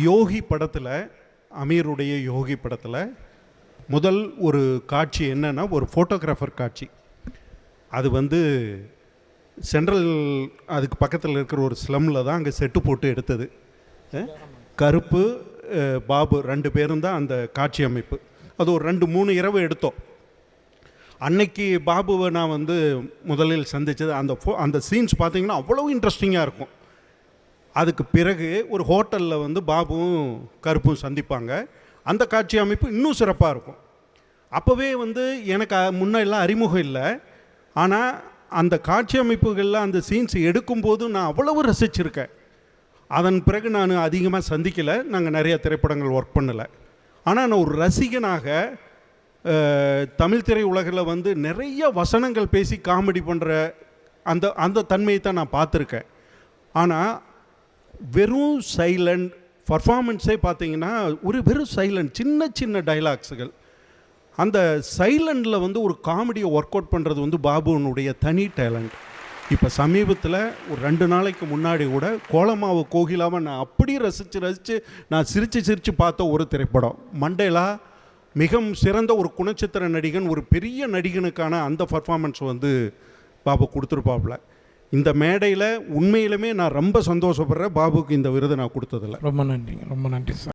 யோகி படத்தில், அமீருடைய யோகி படத்தில் முதல் ஒரு காட்சி என்னன்னா, ஒரு ஃபோட்டோகிராஃபர் காட்சி. அது வந்து சென்ட்ரல், அதுக்கு பக்கத்தில் இருக்கிற ஒரு ஸ்லம்மில் தான் அங்கே செட்டு போட்டு எடுத்தது. கருப்பு, பாபு 2 பேரும் தான் அந்த காட்சி அமைப்பு. அது ஒரு 2-3 இரவு எடுத்தோம். அன்னைக்கு பாபுவை நான் வந்து முதலில் சந்தித்தது, அந்த சீன்ஸ் பார்த்தீங்கன்னா அவ்வளோ இன்ட்ரெஸ்டிங்காக இருக்கும். அதுக்கு பிறகு ஒரு ஹோட்டலில் வந்து பாபுவும் கருப்பும் சந்திப்பாங்க. அந்த காட்சி அமைப்பு இன்னும் சிறப்பாக இருக்கும். அப்போவே வந்து எனக்கு முன்னெல்லாம் அறிமுகம் இல்லை. ஆனால் அந்த காட்சி அமைப்புகளில் அந்த சீன்ஸ் எடுக்கும்போது நான் அவ்வளவு ரசிச்சிருக்கேன். அதன் பிறகு நான் அதிகமாக சந்திக்கலை, நாங்கள் நிறைய திரைப்படங்கள் ஒர்க் பண்ணலை. ஆனால் நான் ஒரு ரசிகனாக தமிழ் திரை உலகில் வந்து நிறைய வசனங்கள் பேசி காமெடி பண்ணுற அந்த தன்மையை தான் நான் பார்த்துருக்கேன். ஆனால் வெறும் சைலண்ட் பர்ஃபார்மன்ஸே பார்த்தீங்கன்னா வெறும் சைலண்ட், சின்ன சின்ன டைலாக்ஸுகள். அந்த சைலண்டில் வந்து ஒரு காமெடியை ஒர்க் அவுட் பண்ணுறது வந்து பாபுவனுடைய தனி டேலண்ட். இப்போ சமீபத்தில் ஒரு 2 நாளைக்கு முன்னாடி கூட கோலமாவு கோகிலாவை நான் அப்படி ரசித்து நான் சிரித்து பார்த்த ஒரு திரைப்படம் மண்டேலா. மிக சிறந்த ஒரு குணச்சித்திர நடிகன், ஒரு பெரிய நடிகனுக்கான அந்த பர்ஃபார்மன்ஸ் வந்து பாபு கொடுத்துருப்பாப்புல. இந்த மேடையில் உண்மையிலுமே நான் ரொம்ப சந்தோஷப்படுறேன் பாபுக்கு இந்த விருதை நான் கொடுத்ததில்ல. ரொம்ப நன்றிங்க, ரொம்ப நன்றி சார்.